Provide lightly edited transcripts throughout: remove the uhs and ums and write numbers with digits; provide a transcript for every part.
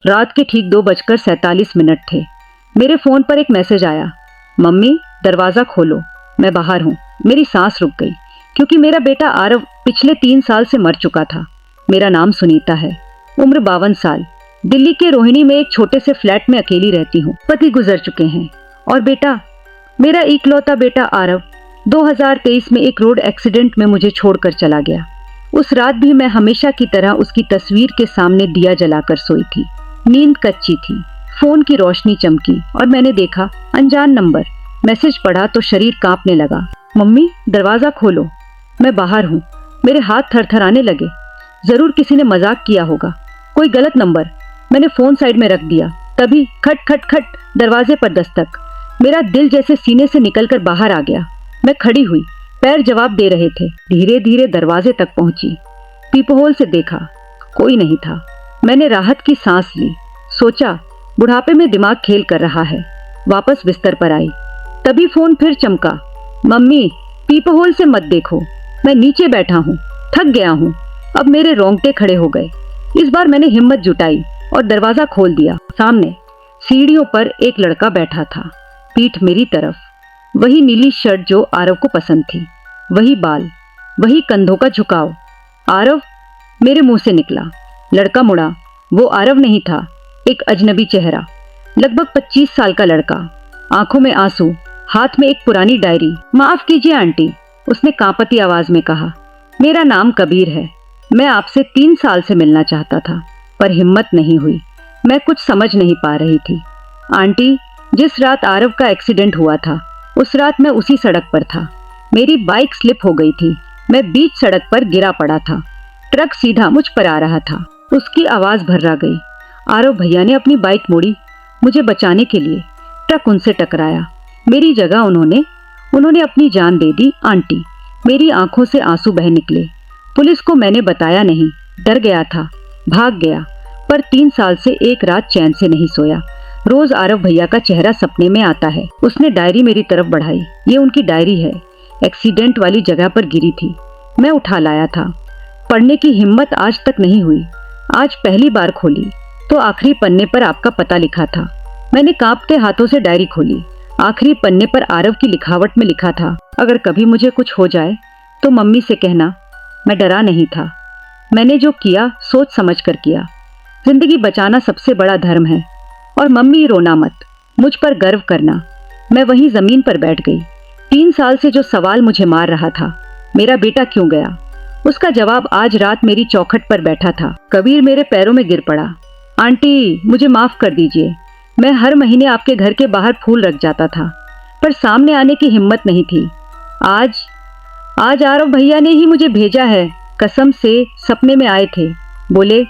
रात के ठीक 2:47 थे। मेरे फोन पर एक मैसेज आया, मम्मी दरवाजा खोलो, मैं बाहर हूँ। मेरी सांस रुक गई क्योंकि मेरा बेटा आरव पिछले 3 साल से मर चुका था। मेरा नाम सुनीता है, उम्र 52 साल। दिल्ली के रोहिणी में एक छोटे से फ्लैट में अकेली रहती हूँ। पति गुजर चुके हैं और बेटा, मेरा इकलौता बेटा आरव 2023 में एक रोड एक्सीडेंट में मुझे छोड़कर चला गया। उस रात भी मैं हमेशा की तरह उसकी तस्वीर के सामने दिया जलाकर सोई थी। नींद कच्ची थी। फोन की रोशनी चमकी और मैंने देखा अनजान नंबर। मैसेज पढ़ा तो शरीर कांपने लगा। मम्मी दरवाजा खोलो, मैं बाहर हूँ। मेरे हाथ थरथराने लगे। जरूर किसी ने मजाक किया होगा, कोई गलत नंबर। मैंने फोन साइड में रख दिया। तभी खट खट खट, दरवाजे पर दस्तक। मेरा दिल जैसे सीने से निकलकर बाहर आ गया। मैं खड़ी हुई, पैर जवाब दे रहे थे। धीरे धीरे दरवाजे तक पहुंची। पीपहोल से देखा, कोई नहीं था। मैंने राहत की सांस ली। सोचा बुढ़ापे में दिमाग खेल कर रहा है। वापस बिस्तर पर आई। तभी फोन फिर चमका। मम्मी पीपहोल से मत देखो, मैं नीचे बैठा हूँ, थक गया हूँ। अब मेरे रोंगटे खड़े हो गए। इस बार मैंने हिम्मत जुटाई और दरवाजा खोल दिया। सामने सीढ़ियों पर एक लड़का बैठा था, पीठ मेरी तरफ। वही नीली शर्ट जो आरव को पसंद थी, वही बाल, वही कंधों का झुकाव। आरव, मेरे मुंह से निकला। लड़का मुड़ा। वो आरव नहीं था, एक अजनबी चेहरा। लगभग 25 साल का लड़का, आंखों में आंसू, हाथ में एक पुरानी डायरी। माफ कीजिए आंटी, उसने कांपती आवाज में कहा। मेरा नाम कबीर है। मैं आपसे 3 साल से मिलना चाहता था, पर हिम्मत नहीं हुई। मैं कुछ समझ नहीं पा रही थी। आंटी, जिस रात आरव का एक्सीडेंट हुआ था, उस रात मैं उसी सड़क पर था। मेरी बाइक स्लिप हो गई थी। मैं बीच सड़क पर गिरा पड़ा था। ट्रक सीधा मुझ पर आ रहा था। उसकी आवाज भर्रा गई। आरव भैया ने अपनी बाइक मोड़ी मुझे बचाने के लिए। ट्रक उनसे टकराया। मेरी जगह उन्होंने अपनी जान दे दी। आंटी, मेरी आंखों से आंसू बह निकले। पुलिस को मैंने बताया नहीं, डर गया था, भाग गया। पर 3 साल से एक रात चैन से नहीं सोया। रोज आरव भैया का चेहरा सपने में आता है। उसने डायरी मेरी तरफ बढ़ाई। ये उनकी डायरी है, एक्सीडेंट वाली जगह पर गिरी थी। मैं उठा लाया था। पढ़ने की हिम्मत आज तक नहीं हुई। आज पहली बार खोली तो आखिरी पन्ने पर आपका पता लिखा था। मैंने कांपते हाथों से डायरी खोली। आखिरी पन्ने पर आरव की लिखावट में लिखा था, अगर कभी मुझे कुछ हो जाए तो मम्मी से कहना मैं डरा नहीं था। मैंने जो किया सोच समझ कर किया। जिंदगी बचाना सबसे बड़ा धर्म है। और मम्मी रोना मत, मुझ पर गर्व करना। मैं वहीं जमीन पर बैठ गई। 3 साल से जो सवाल मुझे मार रहा था, मेरा बेटा क्यों गया, उसका जवाब आज रात मेरी चौखट पर बैठा था। कबीर मेरे पैरों में गिर पड़ा। आंटी, मुझे माफ कर दीजिए। मैं हर महीने आपके घर के बाहर फूल रख जाता था, पर सामने आने की हिम्मत नहीं थी। आज आरव भैया ने ही मुझे भेजा है। कसम से सपने में आए थे। बोले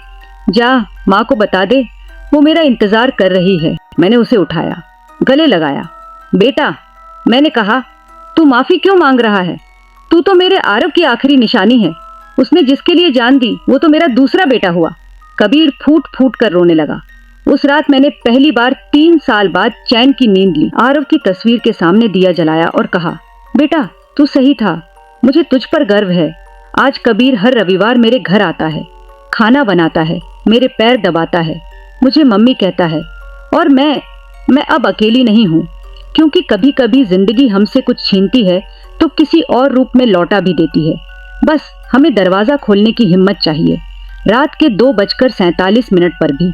जा माँ को बता दे, वो मेरा इंतजार कर रही है। मैंने उसे उठाया, गले लगाया। बेटा, मैंने कहा, तू माफी क्यों मांग रहा है? तू तो मेरे आरव की आखिरी निशानी है। उसने जिसके लिए जान दी वो तो मेरा दूसरा बेटा हुआ। कबीर फूट फूट कर रोने लगा। उस रात मैंने पहली बार 3 साल बाद चैन की नींद ली। आरव की तस्वीर के सामने दिया जलाया और कहा, बेटा तू सही था, मुझे तुझ पर गर्व है। आज कबीर हर रविवार मेरे घर आता है, खाना बनाता है, मेरे पैर दबाता है, मुझे मम्मी कहता है। और मैं अब अकेली नहीं हूँ, क्योंकि कभी कभी जिंदगी हमसे कुछ छीनती है तो किसी और रूप में लौटा भी देती है। बस हमें दरवाजा खोलने की हिम्मत चाहिए। रात के 2:47 पर भी।